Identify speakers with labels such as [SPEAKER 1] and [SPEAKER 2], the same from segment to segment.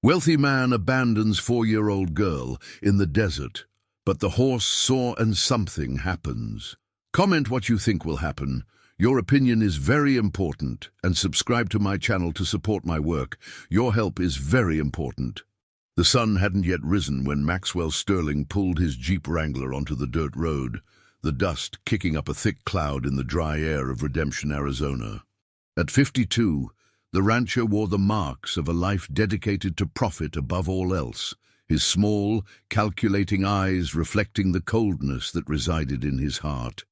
[SPEAKER 1] Wealthy man abandons 4-year-old girl in the desert, but the horse saw and something happens. Comment what you think will happen. Your opinion is very important, and subscribe to my channel to support my work. Your help is very important. The sun hadn't yet risen when Maxwell Sterling pulled his Jeep Wrangler onto the dirt road, the dust kicking up a thick cloud in the dry air of Redemption, Arizona. At 52, the rancher wore the marks of a life dedicated to profit above all else, his small, calculating eyes reflecting the coldness that resided in his heart.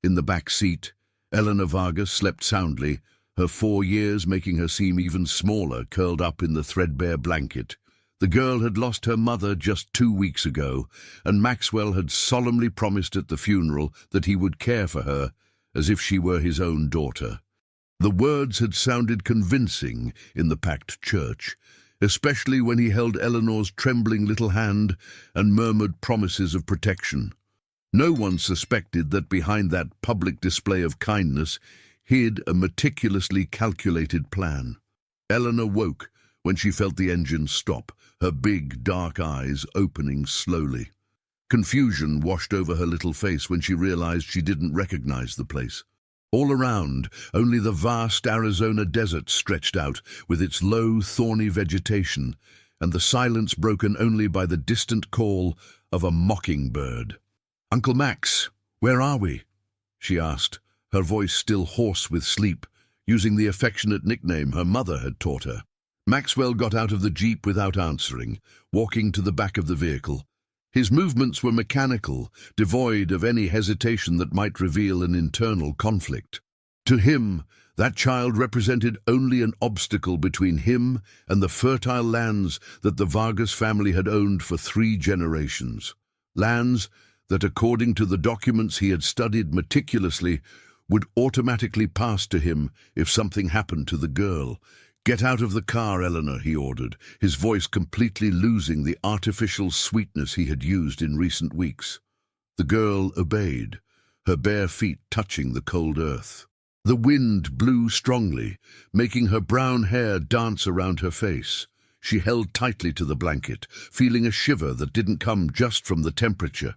[SPEAKER 1] In the back seat, Eleanor Vargas slept soundly, her 4 years making her seem even smaller, curled up in the threadbare blanket. The girl had lost her mother just 2 weeks ago, and Maxwell had solemnly promised at the funeral that he would care for her as if she were his own daughter. The words had sounded convincing in the packed church, especially when he held Eleanor's trembling little hand and murmured promises of protection. No one suspected that behind that public display of kindness hid a meticulously calculated plan. Eleanor woke when she felt the engine stop, her big, dark eyes opening slowly. Confusion washed over her little face when she realized she didn't recognize the place. All around, only the vast Arizona desert stretched out, with its low, thorny vegetation, and the silence broken only by the distant call of a mockingbird. "Uncle Max, where are we?" she asked, her voice still hoarse with sleep, using the affectionate nickname her mother had taught her. Maxwell got out of the Jeep without answering, walking to the back of the vehicle. His movements were mechanical, devoid of any hesitation that might reveal an internal conflict. To him, that child represented only an obstacle between him and the fertile lands that the Vargas family had owned for 3 generations. Lands that, according to the documents he had studied meticulously, would automatically pass to him if something happened to the girl. "Get out of the car, Eleanor," he ordered, his voice completely losing the artificial sweetness he had used in recent weeks. The girl obeyed, her bare feet touching the cold earth. The wind blew strongly, making her brown hair dance around her face. She held tightly to the blanket, feeling a shiver that didn't come just from the temperature.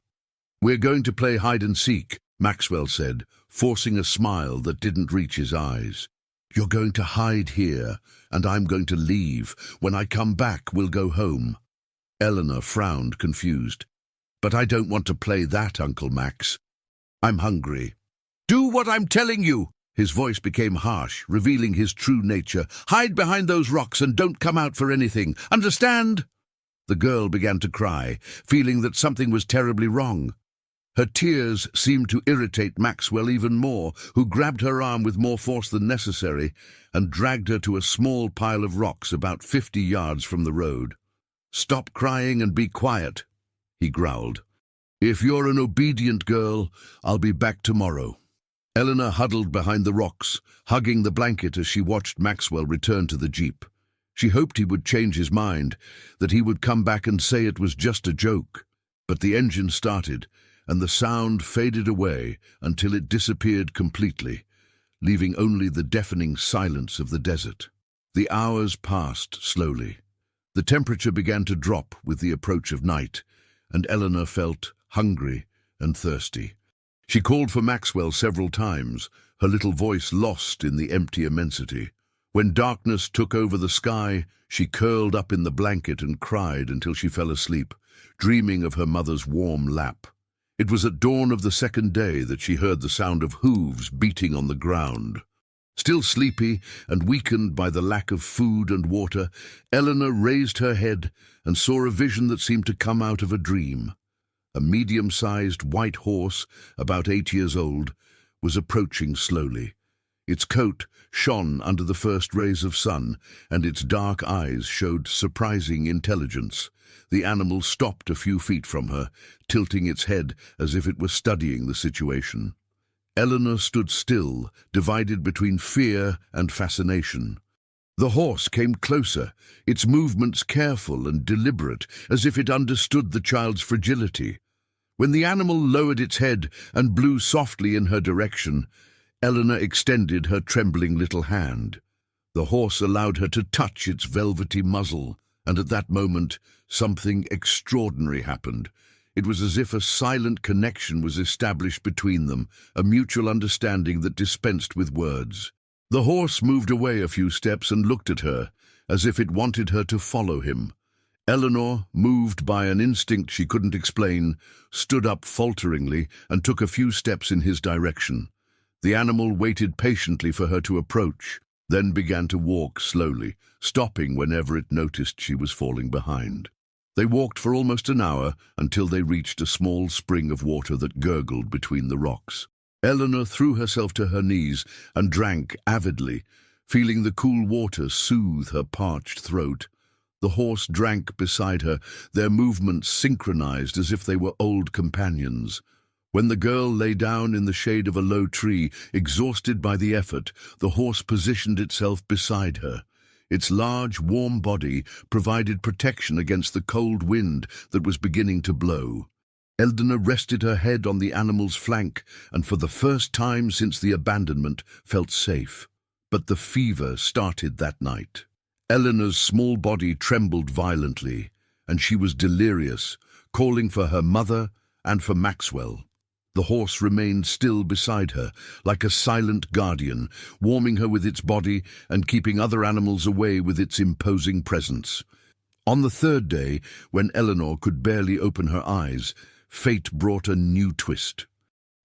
[SPEAKER 1] "We're going to play hide-and-seek," Maxwell said, forcing a smile that didn't reach his eyes. "You're going to hide here, and I'm going to leave. When I come back, we'll go home." Eleanor frowned, confused. "But I don't want to play that, Uncle Max. I'm hungry." "Do what I'm telling you!" His voice became harsh, revealing his true nature. "Hide behind those rocks and don't come out for anything. Understand?" The girl began to cry, feeling that something was terribly wrong. Her tears seemed to irritate Maxwell even more, who grabbed her arm with more force than necessary and dragged her to a small pile of rocks about 50 yards from the road. "Stop crying and be quiet," he growled. "If you're an obedient girl, I'll be back tomorrow." Eleanor huddled behind the rocks, hugging the blanket as she watched Maxwell return to the Jeep. She hoped he would change his mind, that he would come back and say it was just a joke. But the engine started, and the sound faded away until it disappeared completely, leaving only the deafening silence of the desert. The hours passed slowly. The temperature began to drop with the approach of night, and Eleanor felt hungry and thirsty. She called for Maxwell several times, her little voice lost in the empty immensity. When darkness took over the sky, she curled up in the blanket and cried until she fell asleep, dreaming of her mother's warm lap. It was at dawn of the second day that she heard the sound of hooves beating on the ground. Still sleepy and weakened by the lack of food and water, Eleanor raised her head and saw a vision that seemed to come out of a dream. A medium-sized white horse, about 8 years old, was approaching slowly. Its coat shone under the first rays of sun, and its dark eyes showed surprising intelligence. The animal stopped a few feet from her, tilting its head as if it were studying the situation. Eleanor stood still, divided between fear and fascination. The horse came closer, its movements careful and deliberate, as if it understood the child's fragility. When the animal lowered its head and blew softly in her direction, Eleanor extended her trembling little hand. The horse allowed her to touch its velvety muzzle, And at that moment, something extraordinary happened. It was as if a silent connection was established between them, a mutual understanding that dispensed with words. The horse moved away a few steps and looked at her, as if it wanted her to follow him. Eleanor, moved by an instinct she couldn't explain, stood up falteringly and took a few steps in his direction. The animal waited patiently for her to approach, then began to walk slowly, stopping whenever it noticed she was falling behind. They walked for almost an hour until they reached a small spring of water that gurgled between the rocks. Eleanor threw herself to her knees and drank avidly, feeling the cool water soothe her parched throat. The horse drank beside her, their movements synchronized as if they were old companions. When the girl lay down in the shade of a low tree, exhausted by the effort, the horse positioned itself beside her. Its large, warm body provided protection against the cold wind that was beginning to blow. Eleanor rested her head on the animal's flank and for the first time since the abandonment felt safe. But the fever started that night. Eleanor's small body trembled violently, and she was delirious, calling for her mother and for Maxwell. The horse remained still beside her, like a silent guardian, warming her with its body and keeping other animals away with its imposing presence. On the third day, when Eleanor could barely open her eyes, fate brought a new twist.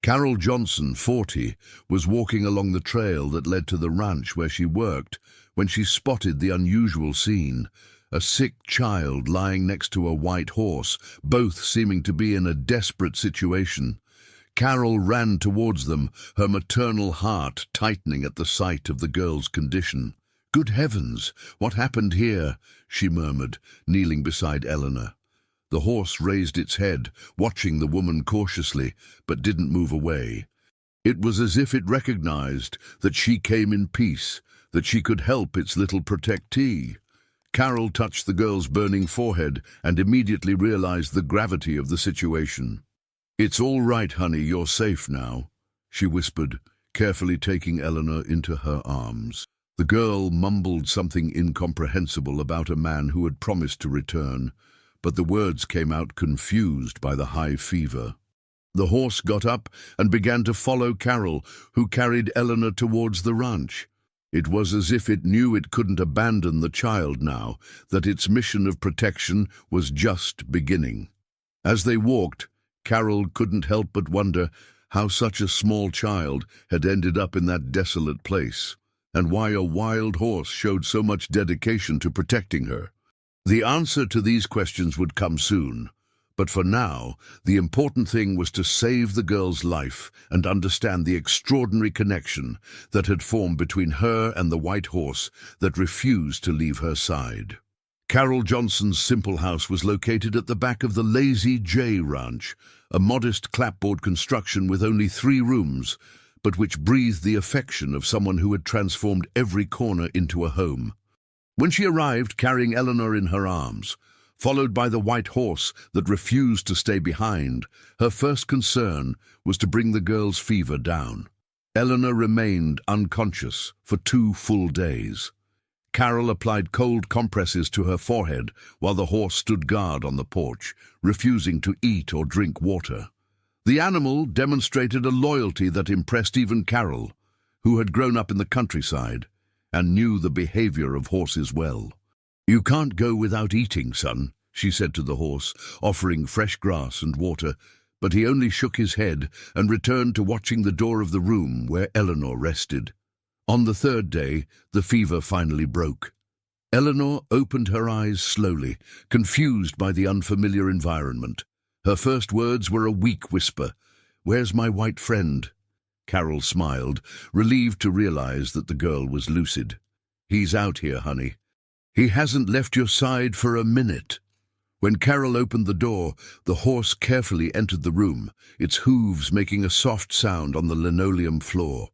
[SPEAKER 1] Carol Johnson, 40, was walking along the trail that led to the ranch where she worked when she spotted the unusual scene. A sick child lying next to a white horse, both seeming to be in a desperate situation. Carol ran towards them, her maternal heart tightening at the sight of the girl's condition. "Good heavens, what happened here?" she murmured, kneeling beside Eleanor. The horse raised its head, watching the woman cautiously, but didn't move away. It was as if it recognized that she came in peace, that she could help its little protectee. Carol touched the girl's burning forehead and immediately realized the gravity of the situation. "It's all right, honey, you're safe now," she whispered, carefully taking Eleanor into her arms. The girl mumbled something incomprehensible about a man who had promised to return, but the words came out confused by the high fever. The horse got up and began to follow Carol, who carried Eleanor towards the ranch. It was as if it knew it couldn't abandon the child now, that its mission of protection was just beginning. As they walked, Carol couldn't help but wonder how such a small child had ended up in that desolate place, and why a wild horse showed so much dedication to protecting her. The answer to these questions would come soon, but for now, the important thing was to save the girl's life and understand the extraordinary connection that had formed between her and the white horse that refused to leave her side. Carol Johnson's simple house was located at the back of the Lazy J Ranch, a modest clapboard construction with only 3 rooms, but which breathed the affection of someone who had transformed every corner into a home. When she arrived carrying Eleanor in her arms, followed by the white horse that refused to stay behind, her first concern was to bring the girl's fever down. Eleanor remained unconscious for 2 full days. Carol applied cold compresses to her forehead while the horse stood guard on the porch, refusing to eat or drink water. The animal demonstrated a loyalty that impressed even Carol, who had grown up in the countryside and knew the behavior of horses well. "You can't go without eating, son," she said to the horse, offering fresh grass and water, but he only shook his head and returned to watching the door of the room where Eleanor rested. On the 3rd day, the fever finally broke. Eleanor opened her eyes slowly, confused by the unfamiliar environment. Her first words were a weak whisper, "Where's my white friend?" Carol smiled, relieved to realize that the girl was lucid. "He's out here, honey. He hasn't left your side for a minute." When Carol opened the door, the horse carefully entered the room, its hooves making a soft sound on the linoleum floor.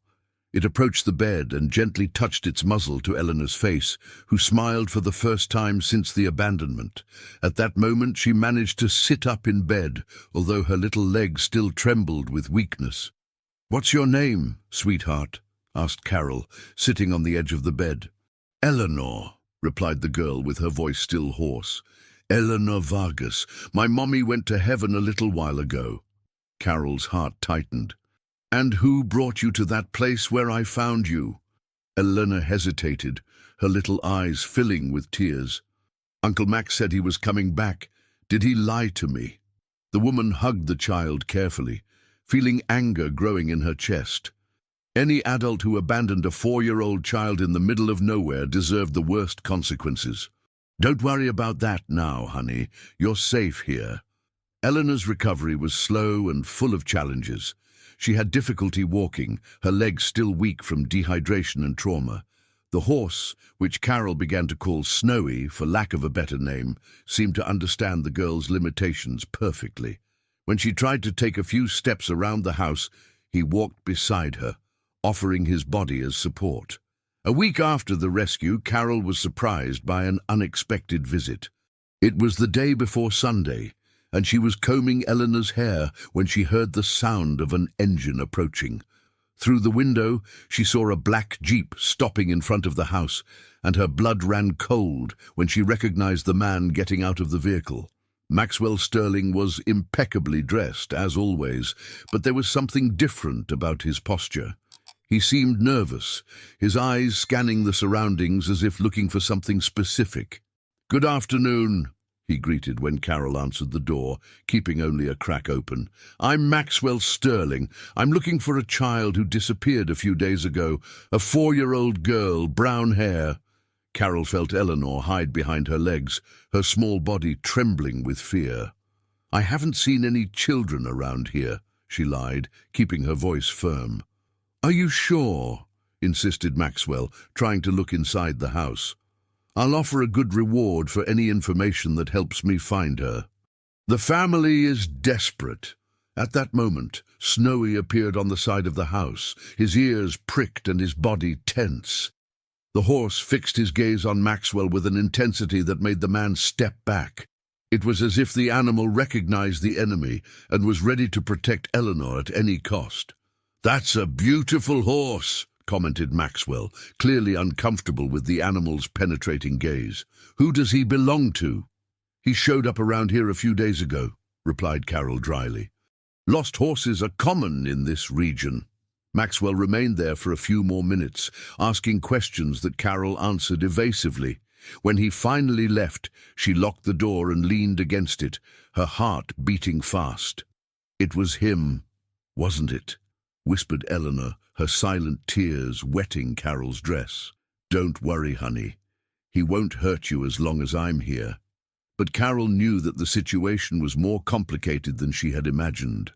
[SPEAKER 1] It approached the bed and gently touched its muzzle to Eleanor's face, who smiled for the first time since the abandonment. At that moment she managed to sit up in bed, although her little legs still trembled with weakness. "What's your name, sweetheart?" asked Carol, sitting on the edge of the bed. "Eleanor," replied the girl with her voice still hoarse. "Eleanor Vargas. My mommy went to heaven a little while ago." Carol's heart tightened. "And who brought you to that place where I found you?" Eleanor hesitated, her little eyes filling with tears. "Uncle Max said he was coming back. Did he lie to me?" The woman hugged the child carefully, feeling anger growing in her chest. Any adult who abandoned a 4-year-old child in the middle of nowhere deserved the worst consequences. "Don't worry about that now, honey. You're safe here." Eleanor's recovery was slow and full of challenges. She had difficulty walking, her legs still weak from dehydration and trauma. The horse, which Carol began to call Snowy for lack of a better name, seemed to understand the girl's limitations perfectly. When she tried to take a few steps around the house, he walked beside her, offering his body as support. A week after the rescue, Carol was surprised by an unexpected visit. It was the day before Sunday, and she was combing Eleanor's hair when she heard the sound of an engine approaching. Through the window, she saw a black Jeep stopping in front of the house, and her blood ran cold when she recognized the man getting out of the vehicle. Maxwell Sterling was impeccably dressed, as always, but there was something different about his posture. He seemed nervous, his eyes scanning the surroundings as if looking for something specific. "Good afternoon," he greeted when Carol answered the door, keeping only a crack open. "I'm Maxwell Sterling. I'm looking for a child who disappeared a few days ago, a 4-year-old girl, brown hair." Carol felt Eleanor hide behind her legs, her small body trembling with fear. "I haven't seen any children around here," she lied, keeping her voice firm. "Are you sure?" insisted Maxwell, trying to look inside the house. "I'll offer a good reward for any information that helps me find her." "The family is desperate." At that moment, Snowy appeared on the side of the house, his ears pricked and his body tense. The horse fixed his gaze on Maxwell with an intensity that made the man step back. It was as if the animal recognized the enemy and was ready to protect Eleanor at any cost. "That's a beautiful horse," commented Maxwell, clearly uncomfortable with the animal's penetrating gaze. "Who does he belong to?" "He showed up around here a few days ago," replied Carol dryly. "Lost horses are common in this region." Maxwell remained there for a few more minutes, asking questions that Carol answered evasively. When he finally left, she locked the door and leaned against it, her heart beating fast. "It was him, wasn't it?" whispered Eleanor, her silent tears wetting Carol's dress. "Don't worry, honey. He won't hurt you as long as I'm here." But Carol knew that the situation was more complicated than she had imagined.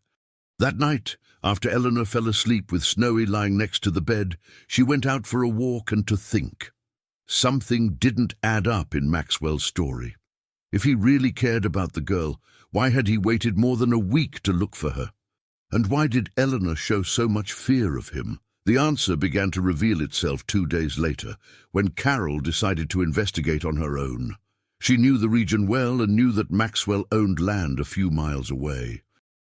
[SPEAKER 1] That night, after Eleanor fell asleep with Snowy lying next to the bed, she went out for a walk and to think. Something didn't add up in Maxwell's story. If he really cared about the girl, why had he waited more than a week to look for her? And why did Eleanor show so much fear of him? The answer began to reveal itself 2 days later, when Carol decided to investigate on her own. She knew the region well and knew that Maxwell owned land a few miles away.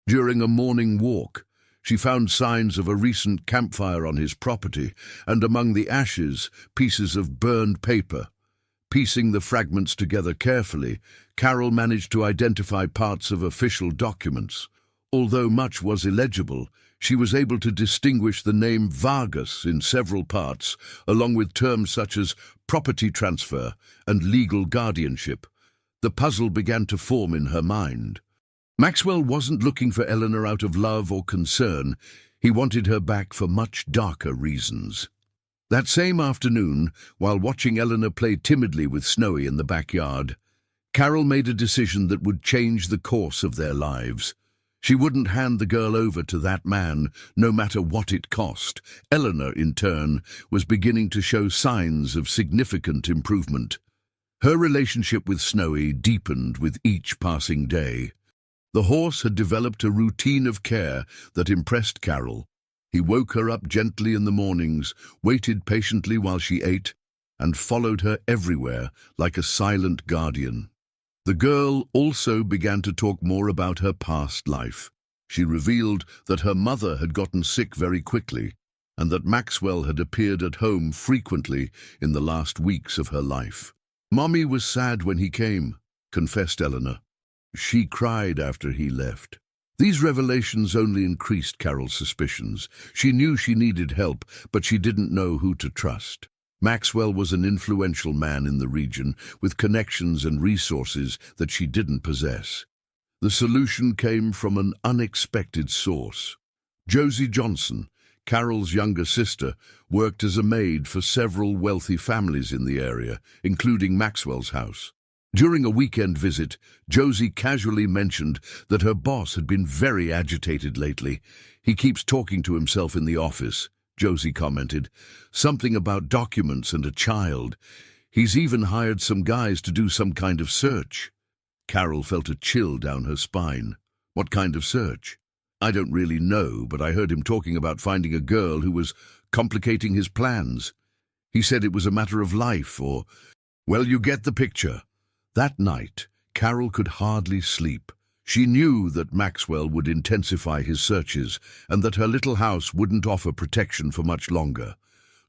[SPEAKER 1] During a morning walk, she found signs of a recent campfire on his property, and among the ashes, pieces of burned paper. Piecing the fragments together carefully, Carol managed to identify parts of official documents. Although much was illegible, she was able to distinguish the name Vargas in several parts, along with terms such as property transfer and legal guardianship. The puzzle began to form in her mind. Maxwell wasn't looking for Eleanor out of love or concern. He wanted her back for much darker reasons. That same afternoon, while watching Eleanor play timidly with Snowy in the backyard, Carol made a decision that would change the course of their lives. She wouldn't hand the girl over to that man, no matter what it cost. Eleanor, in turn, was beginning to show signs of significant improvement. Her relationship with Snowy deepened with each passing day. The horse had developed a routine of care that impressed Carol. He woke her up gently in the mornings, waited patiently while she ate, and followed her everywhere like a silent guardian. The girl also began to talk more about her past life. She revealed that her mother had gotten sick very quickly, and that Maxwell had appeared at home frequently in the last weeks of her life. "Mommy was sad when he came," confessed Eleanor. "She cried after he left." These revelations only increased Carol's suspicions. She knew she needed help, but she didn't know who to trust. Maxwell was an influential man in the region, with connections and resources that she didn't possess. The solution came from an unexpected source. Josie Johnson, Carol's younger sister, worked as a maid for several wealthy families in the area, including Maxwell's house. During a weekend visit, Josie casually mentioned that her boss had been very agitated lately. "He keeps talking to himself in the office," Josie commented. "Something about documents and a child. He's even hired some guys to do some kind of search." Carol felt a chill down her spine. "What kind of search?" "I don't really know, but I heard him talking about finding a girl who was complicating his plans. He said it was a matter of life or... Well, you get the picture." That night, Carol could hardly sleep. She knew that Maxwell would intensify his searches and that her little house wouldn't offer protection for much longer.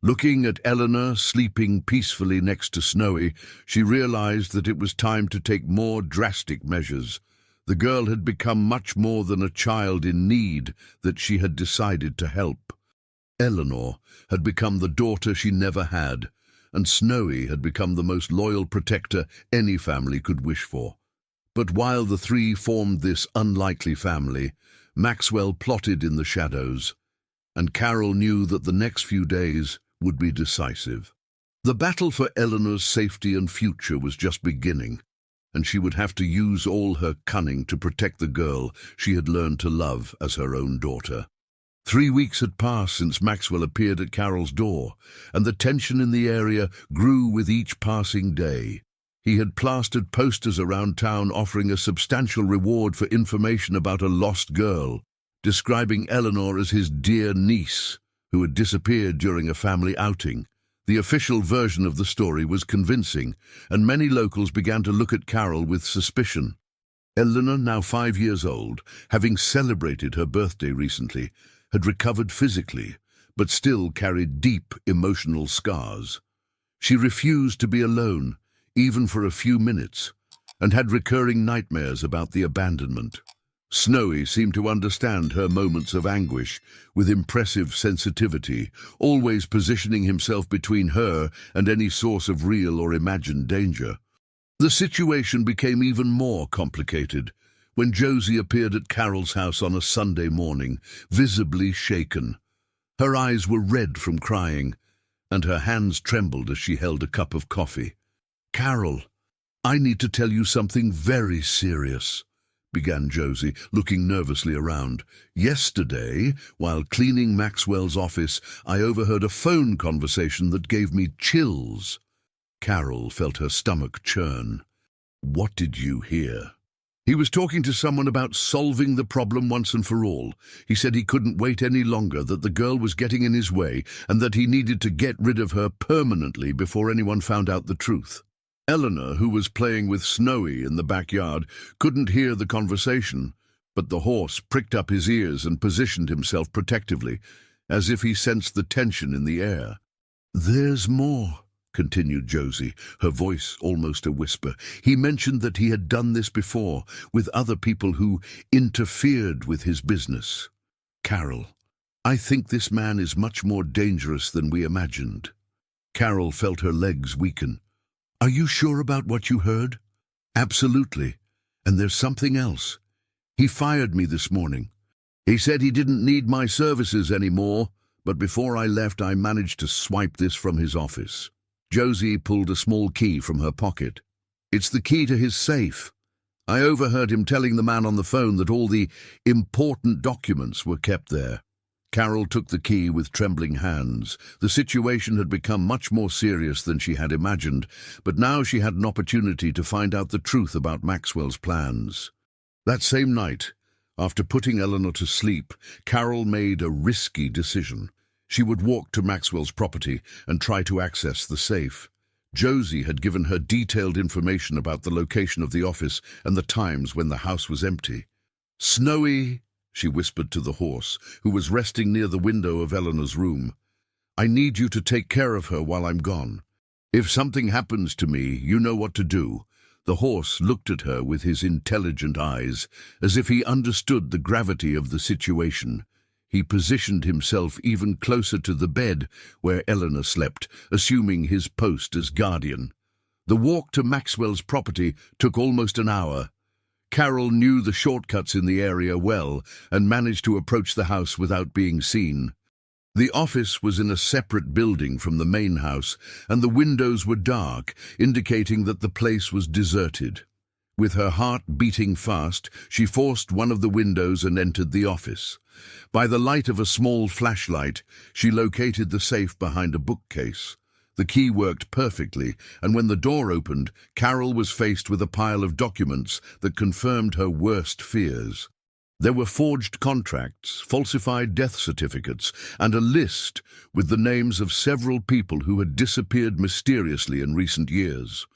[SPEAKER 1] Looking at Eleanor sleeping peacefully next to Snowy, she realized that it was time to take more drastic measures. The girl had become much more than a child in need that she had decided to help. Eleanor had become the daughter she never had, and Snowy had become the most loyal protector any family could wish for. But while the three formed this unlikely family, Maxwell plotted in the shadows, and Carol knew that the next few days would be decisive. The battle for Eleanor's safety and future was just beginning, and she would have to use all her cunning to protect the girl she had learned to love as her own daughter. 3 weeks had passed since Maxwell appeared at Carol's door, and the tension in the area grew with each passing day. He had plastered posters around town offering a substantial reward for information about a lost girl, describing Eleanor as his dear niece, who had disappeared during a family outing. The official version of the story was convincing, and many locals began to look at Carol with suspicion. Eleanor, now 5 years old, having celebrated her birthday recently, had recovered physically, but still carried deep emotional scars. She refused to be alone, even for a few minutes, and had recurring nightmares about the abandonment. Snowy seemed to understand her moments of anguish with impressive sensitivity, always positioning himself between her and any source of real or imagined danger. The situation became even more complicated when Josie appeared at Carol's house on a Sunday morning, visibly shaken. Her eyes were red from crying, and her hands trembled as she held a cup of coffee. "Carol, I need to tell you something very serious," began Josie, looking nervously around. "Yesterday, while cleaning Maxwell's office, I overheard a phone conversation that gave me chills." Carol felt her stomach churn. "What did you hear?" "He was talking to someone about solving the problem once and for all. He said he couldn't wait any longer, that the girl was getting in his way, and that he needed to get rid of her permanently before anyone found out the truth." Eleanor, who was playing with Snowy in the backyard, couldn't hear the conversation, but the horse pricked up his ears and positioned himself protectively, as if he sensed the tension in the air. "There's more," continued Josie, her voice almost a whisper. "He mentioned that he had done this before, with other people who interfered with his business. Carol, I think this man is much more dangerous than we imagined." Carol felt her legs weaken. "Are you sure about what you heard?" "Absolutely. And there's something else. He fired me this morning. He said he didn't need my services anymore, but before I left I managed to swipe this from his office." Josie pulled a small key from her pocket. "It's the key to his safe. I overheard him telling the man on the phone that all the important documents were kept there." Carol took the key with trembling hands. The situation had become much more serious than she had imagined, but now she had an opportunity to find out the truth about Maxwell's plans. That same night, after putting Eleanor to sleep, Carol made a risky decision. She would walk to Maxwell's property and try to access the safe. Josie had given her detailed information about the location of the office and the times when the house was empty. "Snowy," she whispered to the horse, who was resting near the window of Eleanor's room, "I need you to take care of her while I'm gone. If something happens to me, you know what to do." The horse looked at her with his intelligent eyes, as if he understood the gravity of the situation. He positioned himself even closer to the bed where Eleanor slept, assuming his post as guardian. The walk to Maxwell's property took almost an hour. Carol knew the shortcuts in the area well and managed to approach the house without being seen. The office was in a separate building from the main house, and the windows were dark, indicating that the place was deserted. With her heart beating fast, she forced one of the windows and entered the office. By the light of a small flashlight, she located the safe behind a bookcase. The key worked perfectly, and when the door opened, Carol was faced with a pile of documents that confirmed her worst fears. There were forged contracts, falsified death certificates, and a list with the names of several people who had disappeared mysteriously in recent years.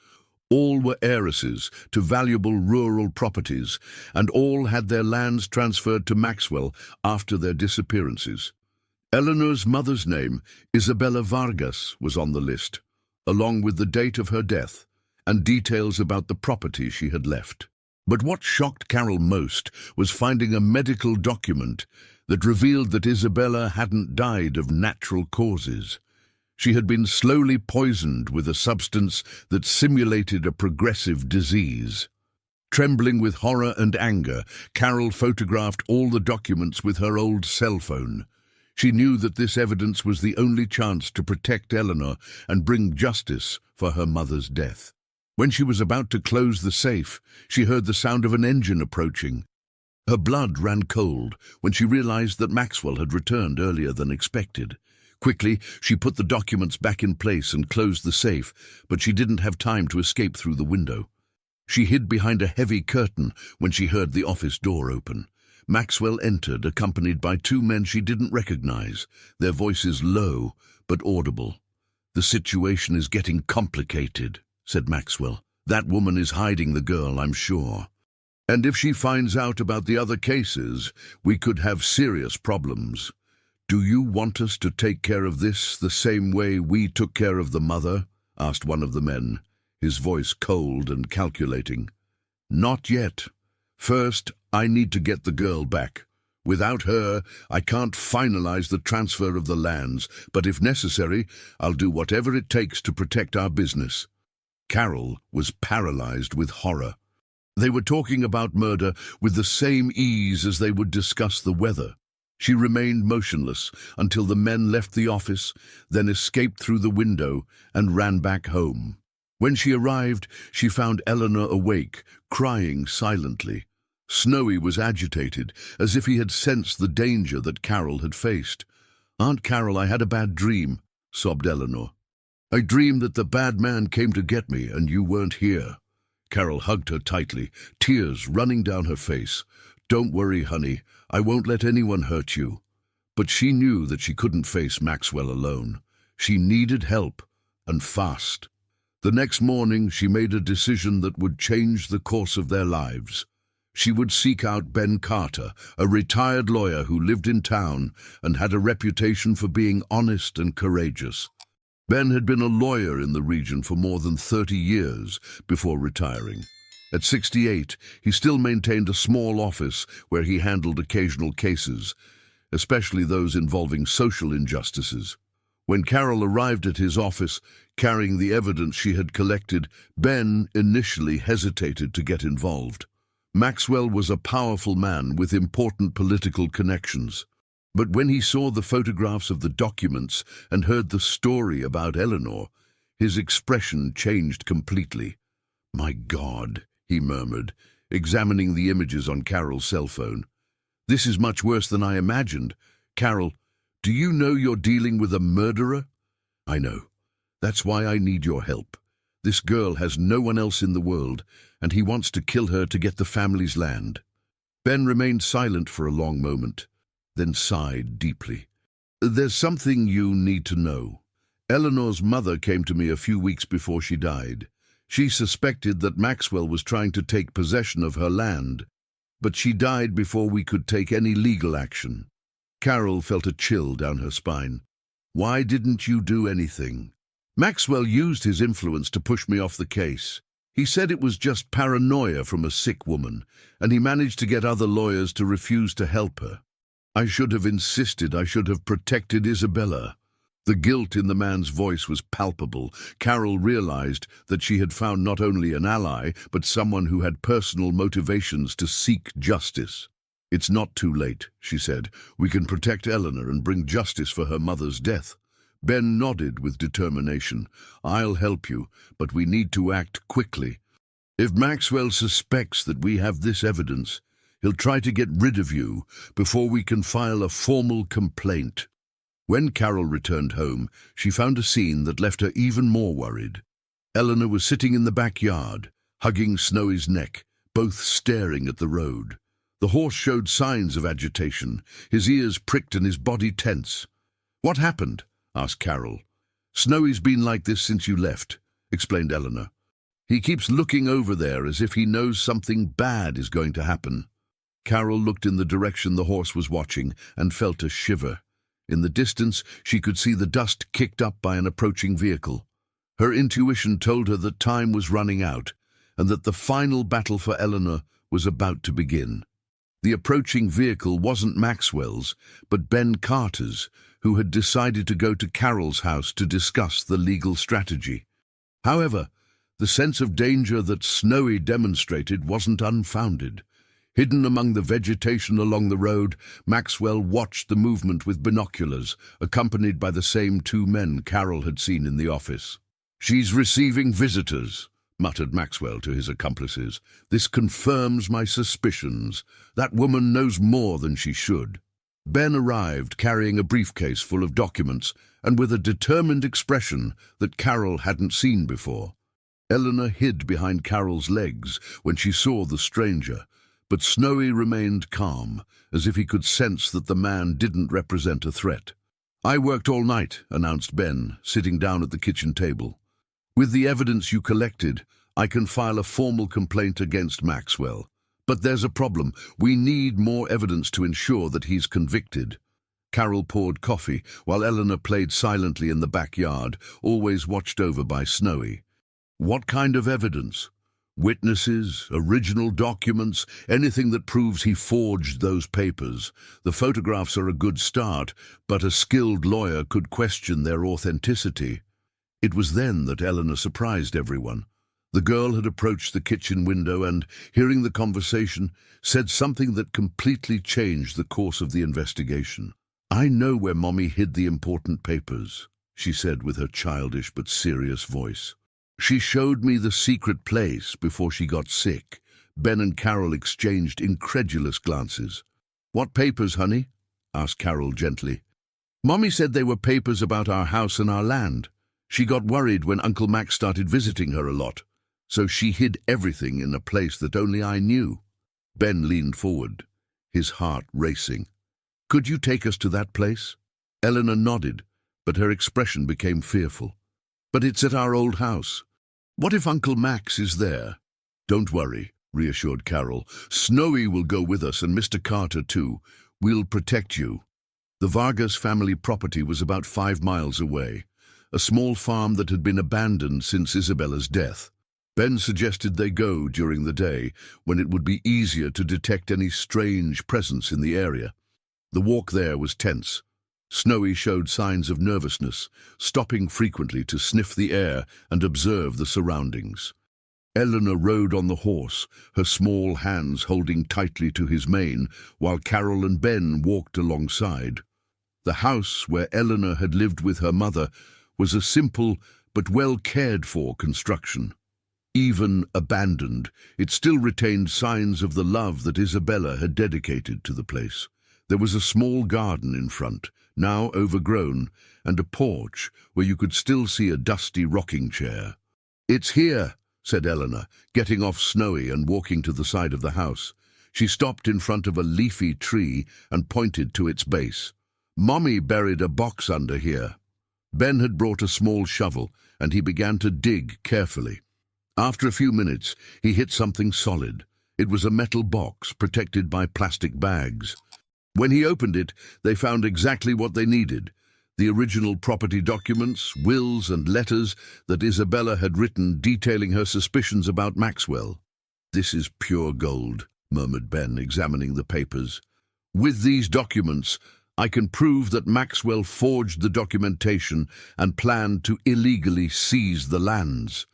[SPEAKER 1] All were heiresses to valuable rural properties, and all had their lands transferred to Maxwell after their disappearances. Eleanor's mother's name, Isabella Vargas, was on the list, along with the date of her death and details about the property she had left. But what shocked Carol most was finding a medical document that revealed that Isabella hadn't died of natural causes. She had been slowly poisoned with a substance that simulated a progressive disease. Trembling with horror and anger, Carol photographed all the documents with her old cell phone. She knew that this evidence was the only chance to protect Eleanor and bring justice for her mother's death. When she was about to close the safe, she heard the sound of an engine approaching. Her blood ran cold when she realized that Maxwell had returned earlier than expected. Quickly, she put the documents back in place and closed the safe, but she didn't have time to escape through the window. She hid behind a heavy curtain when she heard the office door open. Maxwell entered, accompanied by two men she didn't recognize, their voices low but audible. "The situation is getting complicated," said Maxwell. "That woman is hiding the girl, I'm sure. And if she finds out about the other cases, we could have serious problems. Do you want us to take care of this the same way we took care of the mother?" asked one of the men, his voice cold and calculating. "Not yet. First, I need to get the girl back. Without her, I can't finalize the transfer of the lands, but if necessary, I'll do whatever it takes to protect our business." Carol was paralyzed with horror. They were talking about murder with the same ease as they would discuss the weather. She remained motionless until the men left the office, then escaped through the window and ran back home. When she arrived, she found Eleanor awake, crying silently. Snowy was agitated, as if he had sensed the danger that Carol had faced. "Aunt Carol, I had a bad dream," sobbed Eleanor. "I dreamed that the bad man came to get me and you weren't here." Carol hugged her tightly, tears running down her face. "Don't worry, honey. I won't let anyone hurt you." But she knew that she couldn't face Maxwell alone. She needed help, and fast. The next morning, she made a decision that would change the course of their lives. She would seek out Ben Carter, a retired lawyer who lived in town and had a reputation for being honest and courageous. Ben had been a lawyer in the region for more than 30 years before retiring. At 68, he still maintained a small office where he handled occasional cases, especially those involving social injustices. When Carol arrived at his office, carrying the evidence she had collected, Ben initially hesitated to get involved. Maxwell was a powerful man with important political connections. But when he saw the photographs of the documents and heard the story about Eleanor, his expression changed completely. "My God," he murmured, examining the images on Carol's cell phone. "This is much worse than I imagined. Carol, do you know you're dealing with a murderer?" "I know. That's why I need your help. This girl has no one else in the world, and he wants to kill her to get the family's land." Ben remained silent for a long moment, then sighed deeply. "There's something you need to know. Eleanor's mother came to me a few weeks before she died. She suspected that Maxwell was trying to take possession of her land, but she died before we could take any legal action." Carol felt a chill down her spine. "Why didn't you do anything?" Maxwell used his influence to push me off the case. He said it was just paranoia from a sick woman, and he managed to get other lawyers to refuse to help her. I should have insisted. I should have protected Isabella. The guilt in the man's voice was palpable. Carol realized that she had found not only an ally, but someone who had personal motivations to seek justice. "It's not too late," she said. "We can protect Eleanor and bring justice for her mother's death." Ben nodded with determination. "I'll help you, but we need to act quickly. If Maxwell suspects that we have this evidence, he'll try to get rid of you before we can file a formal complaint." When Carol returned home, she found a scene that left her even more worried. Eleanor was sitting in the backyard, hugging Snowy's neck, both staring at the road. The horse showed signs of agitation, his ears pricked and his body tense. "What happened?" asked Carol. "Snowy's been like this since you left," explained Eleanor. "He keeps looking over there as if he knows something bad is going to happen." Carol looked in the direction the horse was watching and felt a shiver. In the distance, she could see the dust kicked up by an approaching vehicle. Her intuition told her that time was running out and that the final battle for Eleanor was about to begin. The approaching vehicle wasn't Maxwell's, but Ben Carter's, who had decided to go to Carol's house to discuss the legal strategy. However, the sense of danger that Snowy demonstrated wasn't unfounded. Hidden among the vegetation along the road, Maxwell watched the movement with binoculars, accompanied by the same two men Carol had seen in the office. "She's receiving visitors," muttered Maxwell to his accomplices. "This confirms my suspicions. That woman knows more than she should." Ben arrived carrying a briefcase full of documents and with a determined expression that Carol hadn't seen before. Eleanor hid behind Carol's legs when she saw the stranger, but Snowy remained calm, as if he could sense that the man didn't represent a threat. "I worked all night," announced Ben, sitting down at the kitchen table. "With the evidence you collected, I can file a formal complaint against Maxwell. But there's a problem. We need more evidence to ensure that he's convicted." Carol poured coffee, while Eleanor played silently in the backyard, always watched over by Snowy. "What kind of evidence? Witnesses, original documents, anything that proves he forged those papers. The photographs are a good start, but a skilled lawyer could question their authenticity." It was then that Eleanor surprised everyone. The girl had approached the kitchen window and, hearing the conversation, said something that completely changed the course of the investigation. "I know where Mommy hid the important papers," she said with her childish but serious voice. "She showed me the secret place before she got sick." Ben and Carol exchanged incredulous glances. "What papers, honey?" asked Carol gently. "Mommy said they were papers about our house and our land. She got worried when Uncle Max started visiting her a lot, so she hid everything in a place that only I knew." Ben leaned forward, his heart racing. "Could you take us to that place?" Eleanor nodded, but her expression became fearful. "But it's at our old house. What if Uncle Max is there?" "Don't worry," reassured Carol. "Snowy will go with us and Mr. Carter too. We'll protect you." The Vargas family property was about 5 miles away, a small farm that had been abandoned since Isabella's death. Ben suggested they go during the day, when it would be easier to detect any strange presence in the area. The walk there was tense. Snowy showed signs of nervousness, stopping frequently to sniff the air and observe the surroundings. Eleanor rode on the horse, her small hands holding tightly to his mane, while Carol and Ben walked alongside. The house where Eleanor had lived with her mother was a simple but well-cared-for construction. Even abandoned, it still retained signs of the love that Isabella had dedicated to the place. There was a small garden in front, now overgrown, and a porch where you could still see a dusty rocking chair. "It's here," said Eleanor, getting off Snowy and walking to the side of the house. She stopped in front of a leafy tree and pointed to its base. "Mommy buried a box under here." Ben had brought a small shovel, and he began to dig carefully. After a few minutes, he hit something solid. It was a metal box protected by plastic bags. When he opened it, they found exactly what they needed: The original property documents, wills and letters that Isabella had written detailing her suspicions about Maxwell. "This is pure gold," murmured Ben, examining the papers. "With these documents, I can prove that Maxwell forged the documentation and planned to illegally seize the lands."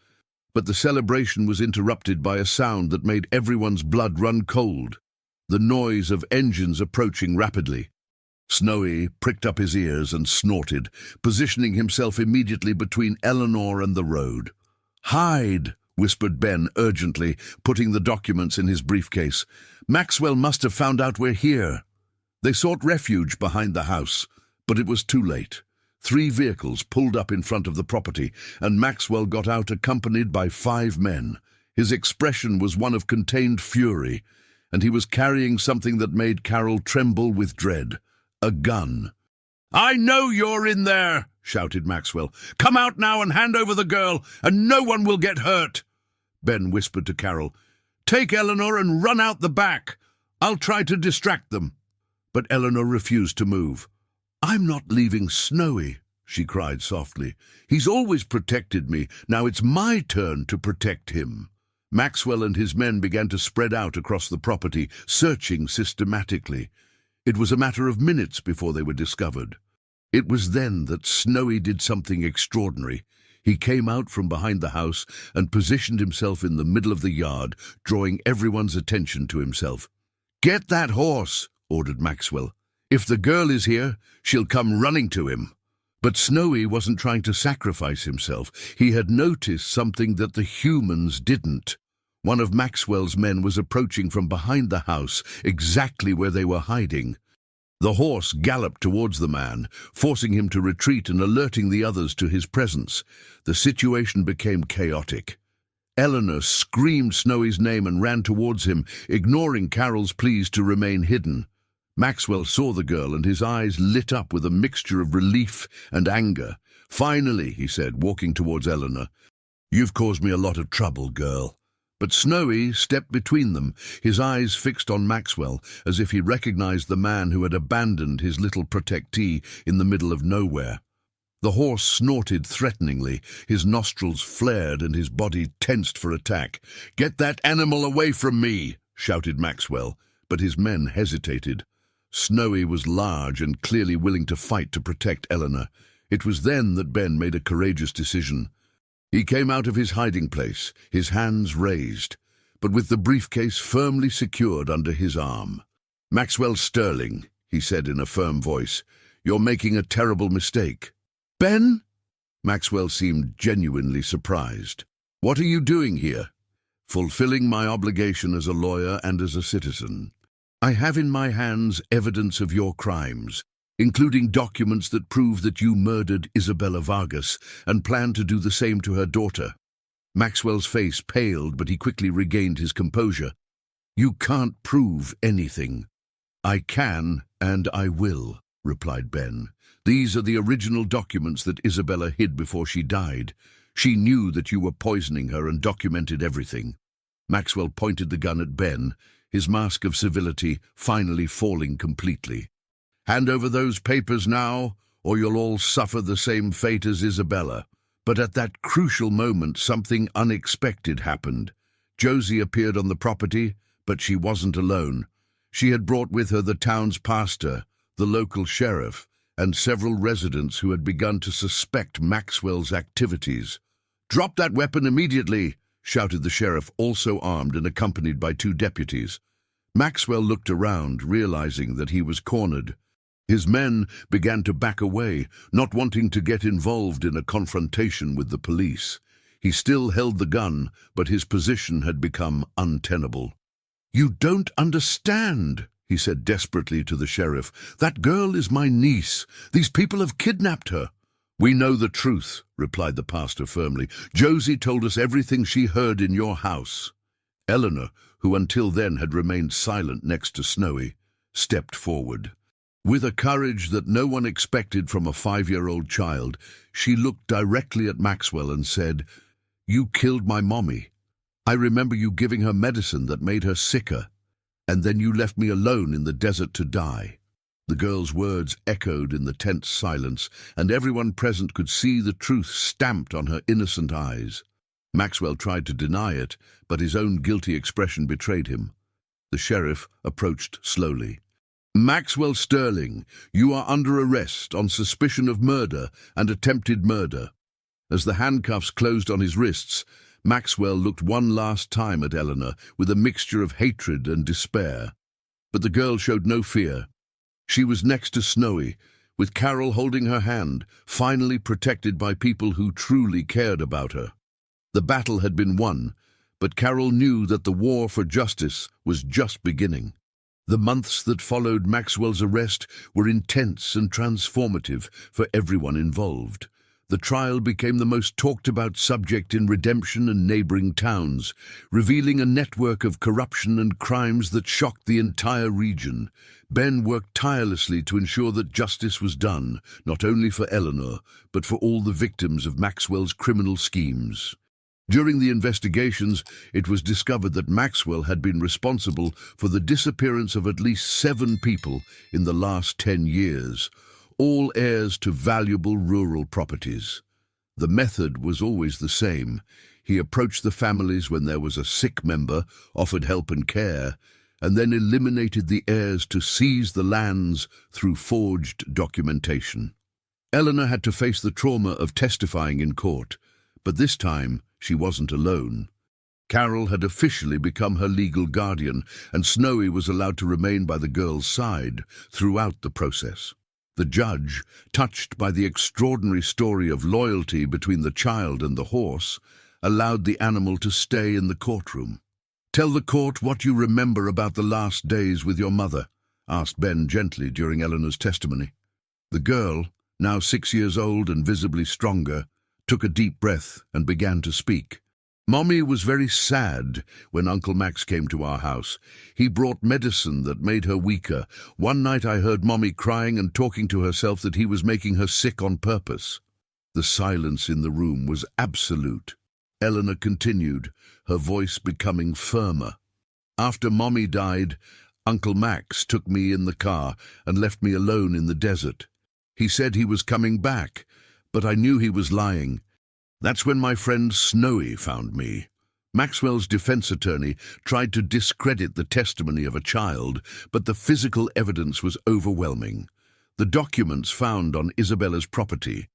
[SPEAKER 1] But the celebration was interrupted by a sound that made everyone's blood run cold. The noise of engines approaching rapidly. Snowy pricked up his ears and snorted, positioning himself immediately between Eleanor and the road. "Hide!" whispered Ben urgently, putting the documents in his briefcase. "Maxwell must have found out we're here." They sought refuge behind the house, but it was too late. 3 vehicles pulled up in front of the property, and Maxwell got out accompanied by 5 men. His expression was one of contained fury, and he was carrying something that made Carol tremble with dread. A gun. "I know you're in there!" shouted Maxwell. "Come out now and hand over the girl, and no one will get hurt." Ben whispered to Carol, "Take Eleanor and run out the back. I'll try to distract them." But Eleanor refused to move. "I'm not leaving Snowy," she cried softly. "He's always protected me. Now it's my turn to protect him." Maxwell and his men began to spread out across the property, searching systematically. It was a matter of minutes before they were discovered. It was then that Snowy did something extraordinary. He came out from behind the house and positioned himself in the middle of the yard, drawing everyone's attention to himself. "Get that horse," ordered Maxwell. "If the girl is here, she'll come running to him." But Snowy wasn't trying to sacrifice himself. He had noticed something that the humans didn't. One of Maxwell's men was approaching from behind the house, exactly where they were hiding. The horse galloped towards the man, forcing him to retreat and alerting the others to his presence. The situation became chaotic. Eleanor screamed Snowy's name and ran towards him, ignoring Carol's pleas to remain hidden. Maxwell saw the girl, and his eyes lit up with a mixture of relief and anger. "Finally," he said, walking towards Eleanor. "You've caused me a lot of trouble, girl." But Snowy stepped between them, his eyes fixed on Maxwell, as if he recognized the man who had abandoned his little protectee in the middle of nowhere. The horse snorted threateningly, his nostrils flared and his body tensed for attack. "Get that animal away from me!" shouted Maxwell, but his men hesitated. Snowy was large and clearly willing to fight to protect Eleanor. It was then that Ben made a courageous decision. He came out of his hiding place, his hands raised, but with the briefcase firmly secured under his arm. "Maxwell Sterling," he said in a firm voice, "you're making a terrible mistake." "Ben?" Maxwell seemed genuinely surprised. "What are you doing here?" "Fulfilling my obligation as a lawyer and as a citizen. I have in my hands evidence of your crimes, including documents that prove that you murdered Isabella Vargas and planned to do the same to her daughter." Maxwell's face paled, but he quickly regained his composure. "You can't prove anything." "I can, and I will," replied Ben. "These are the original documents that Isabella hid before she died. She knew that you were poisoning her and documented everything." Maxwell pointed the gun at Ben, his mask of civility finally falling completely. "Hand over those papers now, or you'll all suffer the same fate as Isabella." But at that crucial moment, something unexpected happened. Josie appeared on the property, but she wasn't alone. She had brought with her the town's pastor, the local sheriff, and several residents who had begun to suspect Maxwell's activities. "Drop that weapon immediately!" shouted the sheriff, also armed and accompanied by 2 deputies. Maxwell looked around, realizing that he was cornered. His men began to back away, not wanting to get involved in a confrontation with the police. He still held the gun, but his position had become untenable. "You don't understand," he said desperately to the sheriff. "That girl is my niece. These people have kidnapped her." "We know the truth," replied the pastor firmly. "Josie told us everything she heard in your house." Eleanor, who until then had remained silent next to Snowy, stepped forward. With a courage that no one expected from a 5-year-old child, she looked directly at Maxwell and said, "You killed my mommy. I remember you giving her medicine that made her sicker, and then you left me alone in the desert to die." The girl's words echoed in the tense silence, and everyone present could see the truth stamped on her innocent eyes. Maxwell tried to deny it, but his own guilty expression betrayed him. The sheriff approached slowly. "Maxwell Sterling, you are under arrest on suspicion of murder and attempted murder." As the handcuffs closed on his wrists, Maxwell looked one last time at Eleanor with a mixture of hatred and despair. But the girl showed no fear. She was next to Snowy, with Carol holding her hand, finally protected by people who truly cared about her. The battle had been won, but Carol knew that the war for justice was just beginning. The months that followed Maxwell's arrest were intense and transformative for everyone involved. The trial became the most talked-about subject in Redemption and neighboring towns, revealing a network of corruption and crimes that shocked the entire region. Ben worked tirelessly to ensure that justice was done, not only for Eleanor, but for all the victims of Maxwell's criminal schemes. During the investigations, it was discovered that Maxwell had been responsible for the disappearance of at least 7 people in the last 10 years, all heirs to valuable rural properties. The method was always the same. He approached the families when there was a sick member, offered help and care, and then eliminated the heirs to seize the lands through forged documentation. Eleanor had to face the trauma of testifying in court, but this time she wasn't alone. Carol had officially become her legal guardian, and Snowy was allowed to remain by the girl's side throughout the process. The judge, touched by the extraordinary story of loyalty between the child and the horse, allowed the animal to stay in the courtroom. "Tell the court what you remember about the last days with your mother," asked Ben gently during Eleanor's testimony. The girl, now 6 years old and visibly stronger, took a deep breath and began to speak. "Mommy was very sad when Uncle Max came to our house. He brought medicine that made her weaker. One night I heard Mommy crying and talking to herself that he was making her sick on purpose." The silence in the room was absolute. Eleanor continued, her voice becoming firmer. "After Mommy died, Uncle Max took me in the car and left me alone in the desert. He said he was coming back, but I knew he was lying. That's when my friend Snowy found me." Maxwell's defense attorney tried to discredit the testimony of a child, but the physical evidence was overwhelming. The documents found on Isabella's property,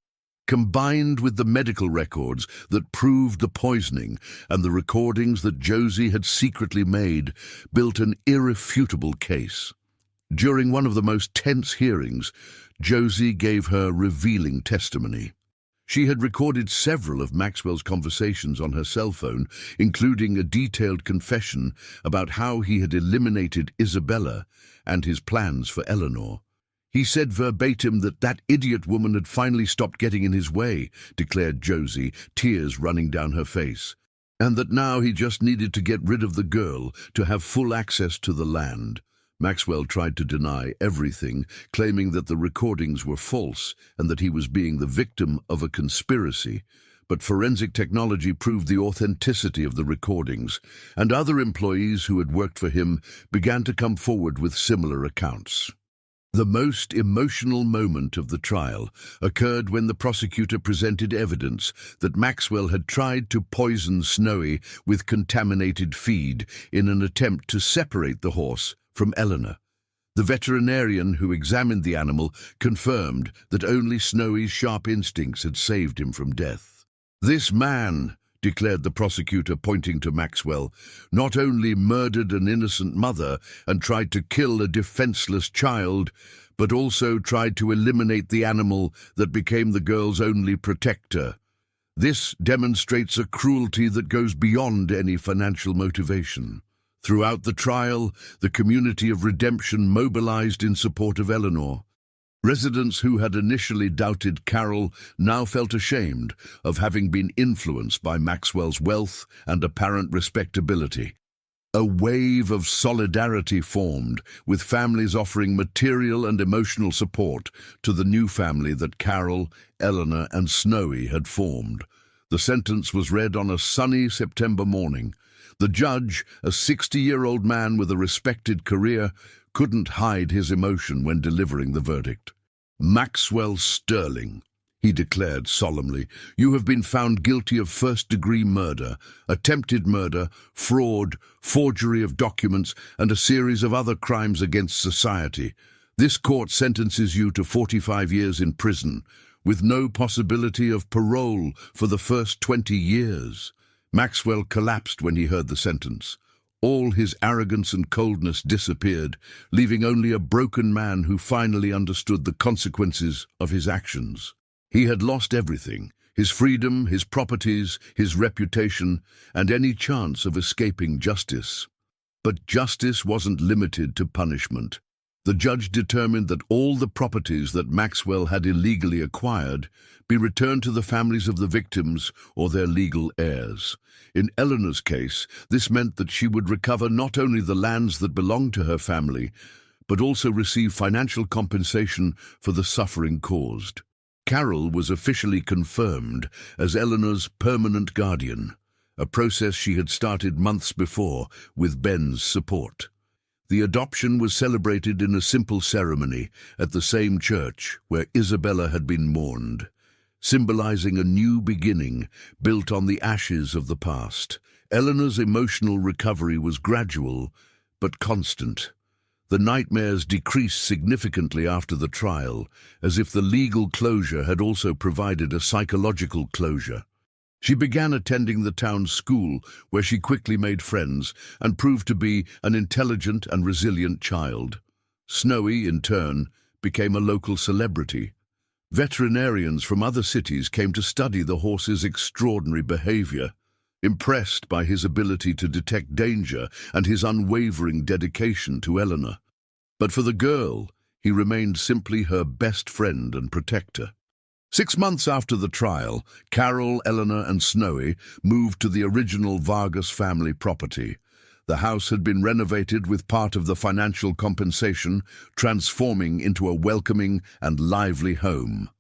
[SPEAKER 1] combined with the medical records that proved the poisoning and the recordings that Josie had secretly made, built an irrefutable case. During one of the most tense hearings, Josie gave her revealing testimony. She had recorded several of Maxwell's conversations on her cell phone, including a detailed confession about how he had eliminated Isabella and his plans for Eleanor. "He said verbatim that idiot woman had finally stopped getting in his way," declared Josie, tears running down her face, "and that now he just needed to get rid of the girl to have full access to the land." Maxwell tried to deny everything, claiming that the recordings were false and that he was being the victim of a conspiracy. But forensic technology proved the authenticity of the recordings, and other employees who had worked for him began to come forward with similar accounts. The most emotional moment of the trial occurred when the prosecutor presented evidence that Maxwell had tried to poison Snowy with contaminated feed in an attempt to separate the horse from Eleanor. The veterinarian who examined the animal confirmed that only Snowy's sharp instincts had saved him from death. "This man," declared the prosecutor, pointing to Maxwell, "not only murdered an innocent mother and tried to kill a defenseless child, but also tried to eliminate the animal that became the girl's only protector. This demonstrates a cruelty that goes beyond any financial motivation." Throughout the trial, the community of Redemption mobilized in support of Eleanor. Residents who had initially doubted Carol now felt ashamed of having been influenced by Maxwell's wealth and apparent respectability. A wave of solidarity formed, with families offering material and emotional support to the new family that Carol, Eleanor, and Snowy had formed. The sentence was read on a sunny September morning. The judge, a 60-year-old man with a respected career, couldn't hide his emotion when delivering the verdict. "Maxwell Sterling," he declared solemnly, "you have been found guilty of first-degree murder, attempted murder, fraud, forgery of documents, and a series of other crimes against society. This court sentences you to 45 years in prison, with no possibility of parole for the first 20 years. Maxwell collapsed when he heard the sentence. All his arrogance and coldness disappeared, leaving only a broken man who finally understood the consequences of his actions. He had lost everything: his freedom, his properties, his reputation, and any chance of escaping justice. But justice wasn't limited to punishment. The judge determined that all the properties that Maxwell had illegally acquired be returned to the families of the victims or their legal heirs. In Eleanor's case, this meant that she would recover not only the lands that belonged to her family, but also receive financial compensation for the suffering caused. Carol was officially confirmed as Eleanor's permanent guardian, a process she had started months before with Ben's support. The adoption was celebrated in a simple ceremony at the same church where Isabella had been mourned, symbolizing a new beginning built on the ashes of the past. Eleanor's emotional recovery was gradual but constant. The nightmares decreased significantly after the trial, as if the legal closure had also provided a psychological closure. She began attending the town school, where she quickly made friends and proved to be an intelligent and resilient child. Snowy, in turn, became a local celebrity. Veterinarians from other cities came to study the horse's extraordinary behavior, impressed by his ability to detect danger and his unwavering dedication to Eleanor. But for the girl, he remained simply her best friend and protector. 6 months after the trial, Carol, Eleanor, and Snowy moved to the original Vargas family property. The house had been renovated with part of the financial compensation, transforming into a welcoming and lively home.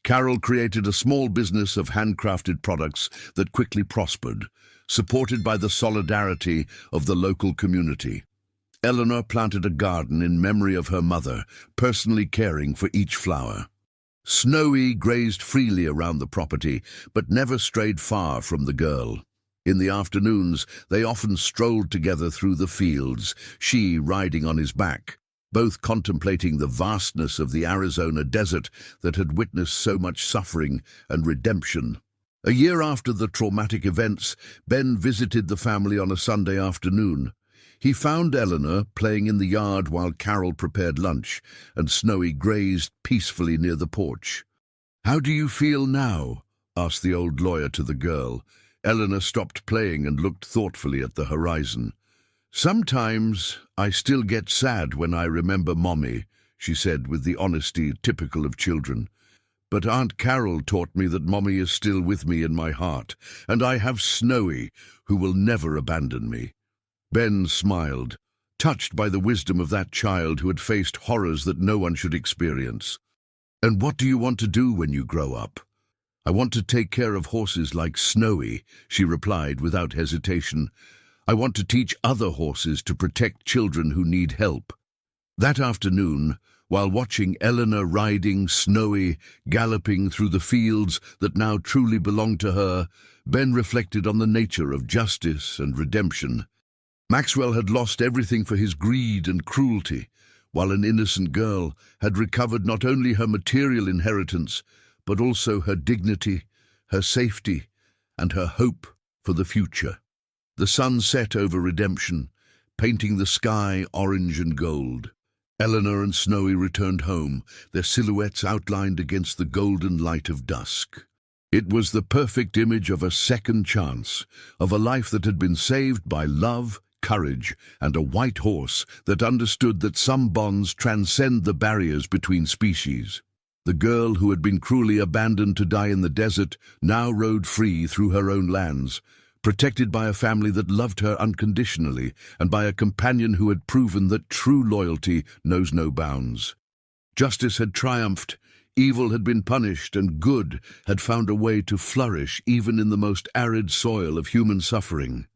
[SPEAKER 1] Carol created a small business of handcrafted products that quickly prospered, supported by the solidarity of the local community. Eleanor planted a garden in memory of her mother, personally caring for each flower. Snowy grazed freely around the property, but never strayed far from the girl. In the afternoons, they often strolled together through the fields, she riding on his back, both contemplating the vastness of the Arizona desert that had witnessed so much suffering and redemption. A year after the traumatic events, Ben visited the family on a Sunday afternoon. He found Eleanor playing in the yard while Carol prepared lunch, and Snowy grazed peacefully near the porch. "How do you feel now?" asked the old lawyer to the girl. Eleanor stopped playing and looked thoughtfully at the horizon. "Sometimes I still get sad when I remember Mommy," she said with the honesty typical of children. "But Aunt Carol taught me that Mommy is still with me in my heart, and I have Snowy, who will never abandon me." Ben smiled, touched by the wisdom of that child who had faced horrors that no one should experience. "And what do you want to do when you grow up?" "I want to take care of horses like Snowy," she replied without hesitation. "I want to teach other horses to protect children who need help." That afternoon, while watching Eleanor riding Snowy, galloping through the fields that now truly belonged to her, Ben reflected on the nature of justice and redemption. Maxwell had lost everything for his greed and cruelty, while an innocent girl had recovered not only her material inheritance, but also her dignity, her safety, and her hope for the future. The sun set over redemption, painting the sky orange and gold. Eleanor and Snowy returned home, their silhouettes outlined against the golden light of dusk. It was the perfect image of a second chance, of a life that had been saved by love, courage, and a white horse that understood that some bonds transcend the barriers between species. The girl who had been cruelly abandoned to die in the desert now rode free through her own lands, protected by a family that loved her unconditionally and by a companion who had proven that true loyalty knows no bounds. Justice had triumphed, evil had been punished, and good had found a way to flourish even in the most arid soil of human suffering.